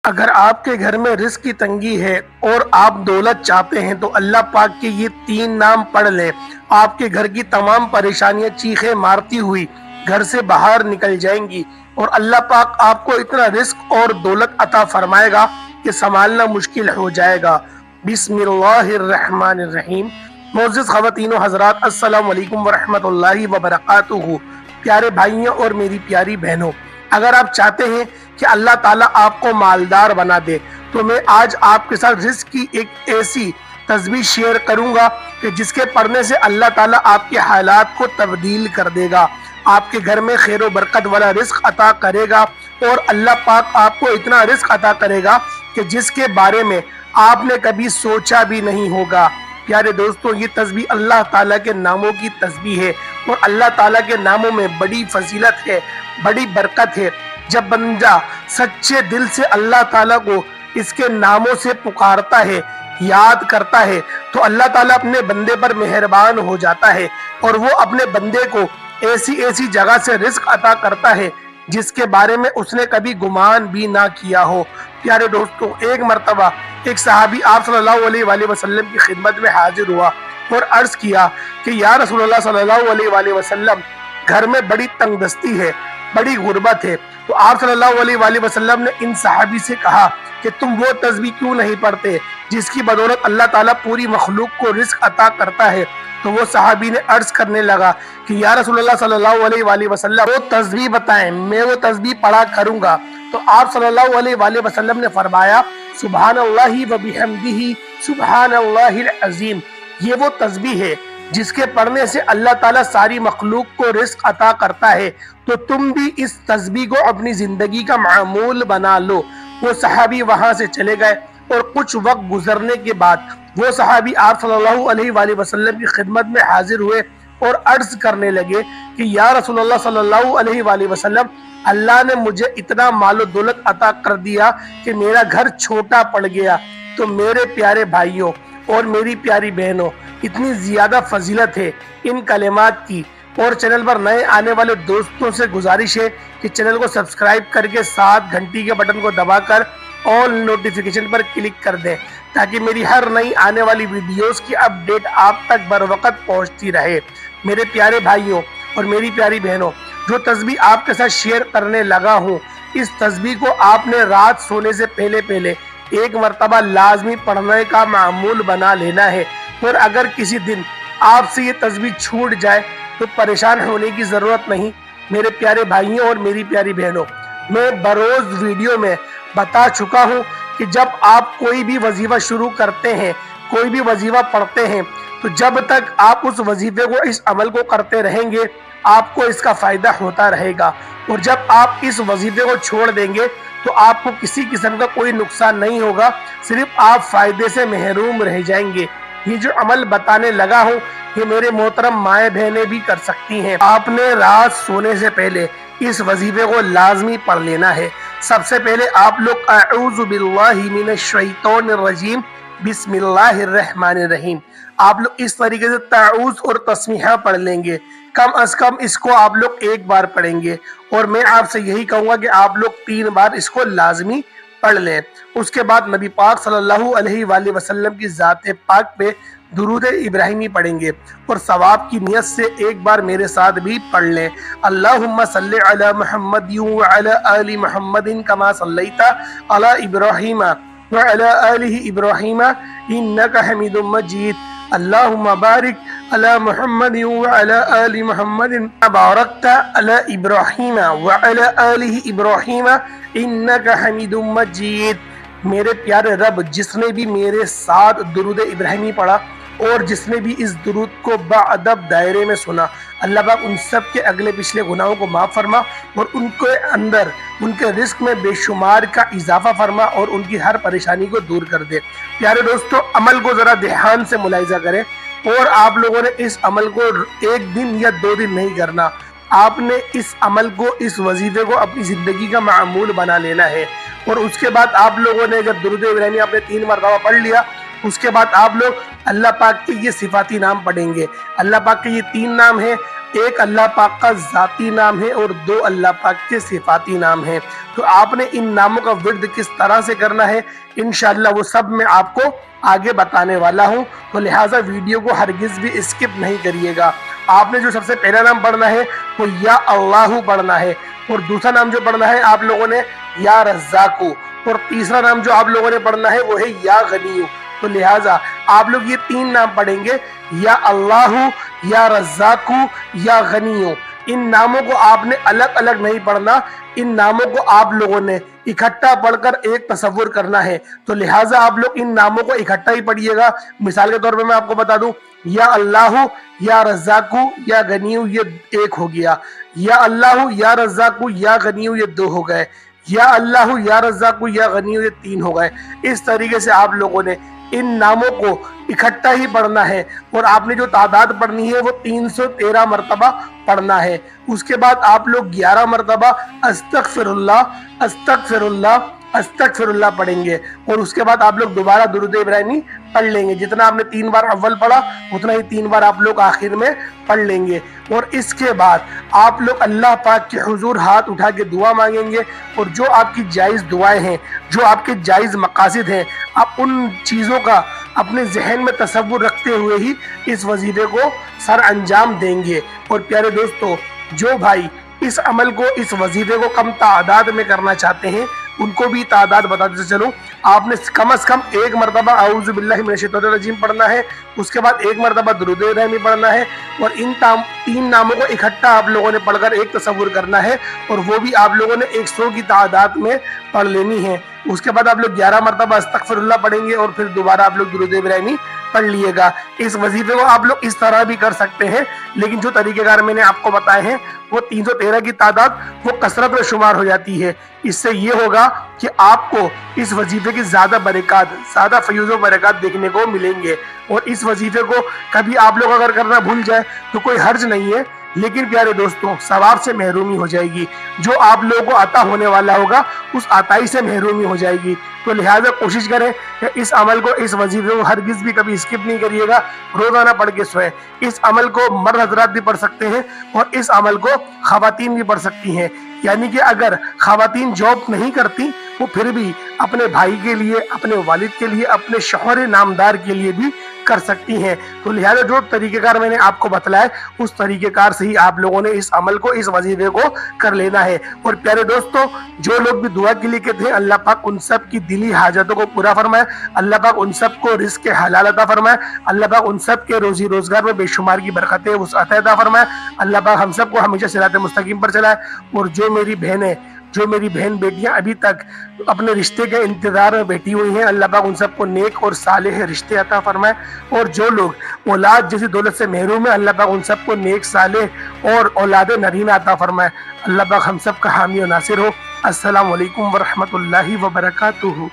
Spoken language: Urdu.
اگر آپ کے گھر میں رزق کی تنگی ہے اور آپ دولت چاہتے ہیں تو اللہ پاک کے یہ 3 نام پڑھ لیں۔ آپ کے گھر کی تمام پریشانیاں چیخیں مارتی ہوئی گھر سے باہر نکل جائیں گی اور اللہ پاک آپ کو اتنا رزق اور دولت عطا فرمائے گا کہ سنبھالنا مشکل ہو جائے گا۔ بسم اللہ الرحمن الرحیم۔ معزز خواتین و حضرات، السلام علیکم ورحمۃ اللہ وبرکاتہ۔ پیارے بھائیوں اور میری پیاری بہنوں، اگر آپ چاہتے ہیں کہ اللہ تعالیٰ آپ کو مالدار بنا دے تو میں آج آپ کے ساتھ رزق کی ایک ایسی تسبیح شیئر کروں گا کہ جس کے پڑھنے سے اللہ تعالیٰ آپ کے حالات کو تبدیل کر دے گا، آپ کے گھر میں خیر و برکت والا رزق عطا کرے گا اور اللہ پاک آپ کو اتنا رزق عطا کرے گا کہ جس کے بارے میں آپ نے کبھی سوچا بھی نہیں ہوگا۔ پیارے دوستوں، یہ تسبیح اللہ تعالیٰ کے ناموں کی تسبیح ہے اور اللہ تعالیٰ کے ناموں میں بڑی فضیلت ہے، بڑی برکت ہے۔ جب بندہ سچے دل سے اللہ تعالیٰ کو اس کے ناموں سے پکارتا ہے، یاد کرتا ہے، تو اللہ تعالیٰ اپنے بندے پر مہربان ہو جاتا ہے اور وہ اپنے بندے کو ایسی جگہ سے رزق عطا کرتا ہے جس کے بارے میں اس نے کبھی گمان بھی نہ کیا ہو۔ پیارے دوستوں، ایک مرتبہ ایک صحابی آپ صلی اللہ علیہ وآلہ وسلم کی خدمت میں حاضر ہوا اور عرض کیا کہ یا رسول اللہ صلی اللہ علیہ وآلہ وسلم، گھر میں بڑی تنگ دستی ہے، بڑی غربت ہے۔ تو آپ صلی اللہ علیہ وآلہ وسلم نے ان صحابی سے کہا کہ تم وہ تسبیح کیوں نہیں پڑھتے جس کی بدولت اللہ تعالیٰ پوری مخلوق کو رزق عطا کرتا ہے؟ تو وہ صحابی نے عرض کرنے لگا کہ یا رسول اللہ صلی اللہ علیہ وآلہ وسلم، وہ تسبیح بتائیں، میں وہ تسبیح پڑھا کروں گا۔ تو آپ صلی اللہ علیہ وآلہ وسلم نے فرمایا سبحان اللہ و بحمدہ سبحان اللہ العظیم۔ یہ وہ تسبیح ہے جس کے پڑھنے سے اللہ تعالیٰ ساری مخلوق کو رزق عطا کرتا ہے، تو تم بھی اس تسبیح کو اپنی زندگی کا معمول بنا لو۔ وہ صحابی وہاں سے چلے گئے اور کچھ وقت گزرنے کے بعد وہ صحابی آپ صلی اللہ علیہ وآلہ وسلم کی خدمت میں حاضر ہوئے اور عرض کرنے لگے کہ یا رسول اللہ صلی اللہ علیہ وآلہ وسلم، اللہ نے مجھے اتنا مال و دولت عطا کر دیا کہ میرا گھر چھوٹا پڑ گیا۔ تو میرے پیارے بھائیوں اور میری پیاری بہنوں، اتنی زیادہ فضیلت ہے ان کلمات کی، اور چینل پر نئے آنے والے دوستوں سے گزارش ہے کہ چینل کو سبسکرائب کر کے ساتھ گھنٹی کے بٹن کو دبا کر آل نوٹیفیکیشن پر کلک کر دیں تاکہ میری ہر نئی آنے والی ویڈیوز کی اپڈیٹ آپ تک بر وقت پہنچتی رہے۔ میرے پیارے بھائیوں اور میری پیاری بہنوں، جو تسبیح آپ کے ساتھ شیئر کرنے لگا ہوں، اس تسبیح کو آپ نے رات سونے سے پہلے ایک مرتبہ لازمی پڑھنے کا معمول بنا لینا ہے، اور اگر کسی دن آپ سے یہ تسبیح چھوٹ جائے تو پریشان ہونے کی ضرورت نہیں۔ میرے پیارے بھائیوں اور میری پیاری بہنوں، میں بروز ویڈیو میں بتا چکا ہوں کہ جب آپ کوئی بھی وظیفہ شروع کرتے ہیں، کوئی بھی وظیفہ پڑھتے ہیں، تو جب تک آپ اس وظیفے کو، اس عمل کو کرتے رہیں گے، آپ کو اس کا فائدہ ہوتا رہے گا، اور جب آپ اس وظیفے کو چھوڑ دیں گے تو آپ کو کسی قسم کا کوئی نقصان نہیں ہوگا، صرف آپ فائدے سے محروم رہ جائیں گے۔ یہ جو عمل بتانے لگا ہوں، یہ میرے محترم مائیں بہنیں بھی کر سکتی ہیں۔ آپ نے رات سونے سے پہلے اس وظیفے کو لازمی پڑھ لینا ہے۔ سب سے پہلے آپ لوگ اعوذ باللہ من الشیطان الرجیم بسم اللہ الرحمن الرحیم، آپ لوگ اس طریقے سے تعوذ اور تسمیحہ پڑھ لیں گے۔ کم از کم اس کو آپ لوگ 1 بار پڑھیں گے، اور میں آپ سے یہی کہوں گا کہ آپ لوگ 3 بار اس کو لازمی پڑھ لیں۔ اس کے بعد نبی پاک صلی اللہ علیہ وآلہ وسلم کی ذات پاک پہ درود ابراہیمی پڑھیں گے، اور ثواب کی نیت سے 1 بار میرے ساتھ بھی پڑھ لیں۔ اللہم صلی علی محمد وعلی آل محمد کما صلیت علی ابراہیم وعلی آل ابراہیم انک حمید مجید۔ اللہم بارک علی محمد وعلی آل محمد بارکت علی ابراہیم وعلی آل ابراہیم انک حمید مجید۔ میرے پیارے رب، جس نے بھی میرے ساتھ درود ابراہیمی پڑھا اور جس نے بھی اس درود کو باادب دائرے میں سنا، اللہ پاک ان سب کے اگلے پچھلے گناہوں کو معاف فرما اور ان کے اندر، ان کے رزق میں بے شمار کا اضافہ فرما اور ان کی ہر پریشانی کو دور کر دے۔ پیارے دوستو، عمل کو ذرا دھیان سے ملاحظہ کریں، اور آپ لوگوں نے اس عمل کو 1 دن یا 2 دن نہیں کرنا، آپ نے اس عمل کو، اس وظیفے کو اپنی زندگی کا معمول بنا لینا ہے۔ اور اس کے بعد آپ لوگوں نے جب درود ابراہیمی آپ نے 3 مرتبہ پڑھ لیا، اس کے بعد آپ لوگ اللہ پاک کے یہ صفاتی نام پڑھیں گے۔ اللہ پاک کے یہ 3 نام ہیں، ایک اللہ پاک کا ذاتی نام ہے اور 2 اللہ پاک کے صفاتی نام ہیں۔ تو آپ نے ان ناموں کا ورد کس طرح سے کرنا ہے انشاءاللہ وہ سب میں آپ کو آگے بتانے والا ہوں، تو لہٰذا ویڈیو کو ہرگز بھی اسکپ نہیں کریے گا۔ آپ نے جو سب سے پہلا نام پڑھنا ہے وہ یا اللہ پڑھنا ہے، اور دوسرا نام جو پڑھنا ہے آپ لوگوں نے یا رزاق، اور تیسرا نام جو آپ لوگوں نے پڑھنا ہے وہ ہے یا غنی۔ تو لہٰذا آپ لوگ یہ 3 نام پڑھیں گے، یا اللہ، یا رزاق، یا غنی۔ ان ناموں کو آپ نے الگ الگ نہیں پڑھنا، ان ناموں کو آپ لوگوں نے اکٹھا پڑھ کر ایک تصور کرنا ہے۔ تو لہٰذا آپ لوگ ان ناموں کو اکٹھا ہی پڑھیے گا۔ مثال کے طور پہ میں آپ کو بتا دوں، یا اللہ، یا رزاق، یا غنی، یہ 1 ہو گیا، یا اللہ، یا رزاق، یا غنی، یہ 2 ہو گئے، یا اللہ، یا رزاق، یا غنی، یہ 3 ہو گئے۔ اس طریقے سے آپ لوگوں نے ان ناموں کو اکٹھا ہی پڑھنا ہے، اور آپ نے جو تعداد پڑھنی ہے وہ 313 مرتبہ پڑھنا ہے۔ اس کے بعد آپ لوگ 11 مرتبہ استغفر اللہ، استغفر اللہ، استغفر اللہ پڑھیں گے، اور اس کے بعد آپ لوگ دوبارہ درود ابراہیمی پڑھ لیں گے۔ جتنا آپ نے 3 بار اول پڑھا اتنا ہی 3 بار آپ لوگ آخر میں پڑھ لیں گے، اور اس کے بعد آپ لوگ اللہ پاک کے حضور ہاتھ اٹھا کے دعا مانگیں گے، اور جو آپ کی جائز دعائیں ہیں، جو آپ کے جائز مقاصد ہیں، آپ ان چیزوں کا اپنے ذہن میں تصور رکھتے ہوئے ہی اس وظیفے کو سر انجام دیں گے۔ اور پیارے دوستو، جو بھائی اس عمل کو، اس وظیفے کو کم تعداد میں کرنا چاہتے ہیں ان کو بھی تعداد بتاتے چلوں، آپ نے کم از کم 1 مرتبہ اعوذ باللہ من الشیطان الرجیم پڑھنا ہے، اس کے بعد 1 مرتبہ درود ابراہیمی پڑھنا ہے، اور ان 3 ناموں کو اکٹھا آپ لوگوں نے پڑھ کر ایک تصور کرنا ہے، اور وہ بھی آپ لوگوں نے 100 کی تعداد میں پڑھ لینی ہے۔ اس کے بعد آپ لوگ 11 مرتبہ استغفر اللہ پڑھیں گے، اور پھر دوبارہ آپ لوگ درود ابراہیمی پڑھ لیے گا۔ اس وظیفے کو آپ لوگ اس طرح بھی کر سکتے ہیں، لیکن جو طریقہ کار میں نے آپ کو بتائے ہیں وہ 313 کی تعداد وہ کثرت میں شمار ہو جاتی ہے۔ اس سے یہ ہوگا کہ آپ کو اس وظیفے کی زیادہ برکات، زیادہ فیوز و برکات دیکھنے کو ملیں گے، اور اس وظیفے کو کبھی آپ لوگ اگر کرنا بھول جائے تو کوئی حرج نہیں ہے، لیکن پیارے دوستوں ثواب سے محرومی ہو جائے گی، جو آپ لوگوں کو عطا ہونے والا ہوگا اس عطائی سے محرومی ہو جائے گی۔ تو لہٰذا کوشش کریں کہ اس عمل کو، اس وظیفے کو ہرگز بھی کبھی اسکپ نہیں کریے گا، روزانہ پڑھ کے سوئیں۔ اس عمل کو مرد حضرات بھی پڑھ سکتے ہیں، اور اس عمل کو خواتین بھی پڑھ سکتی ہیں، یعنی کہ اگر خواتین جاب نہیں کرتی وہ پھر بھی اپنے بھائی کے لیے، اپنے والد کے لیے، اپنے شوہر نامدار کے لیے بھی کر سکتی ہیں۔ تو لہٰذا جو طریقہ کار میں نے آپ کو بتلایا اس طریقہ کار سے ہی آپ لوگوں نے اس عمل کو، اس وظیفے کو کر لینا ہے۔ اور پیارے دوستوں، جو لوگ بھی دعا کے لیے کہتے ہیں اللہ پاک ان سب کی دلی حاجتوں کو پورا فرمائے، اللہ پاک ان سب کو رزق حلال عطا فرمائے، اللہ پاک ان سب کے روزی روزگار میں بے شمار کی برکتیں وسعت عطا فرمائے، اللہ پاک ہم سب کو ہمیشہ صراط مستقیم پر چلائے۔ اور جو میری بہن بیٹیاں ابھی تک اپنے رشتے کے انتظار میں بیٹھی ہوئی ہیں، اللہ پاک ان سب کو نیک اور صالح رشتے عطا فرمائے، اور جو لوگ اولاد جیسی دولت سے محروم ہیں اللہ پاک ان سب کو نیک صالح اور اولاد نرینہ عطا فرمائے۔ اللہ پاک ہم سب کا حامی و ناصر ہو۔ السلام علیکم ورحمۃ اللہ وبرکاتہ۔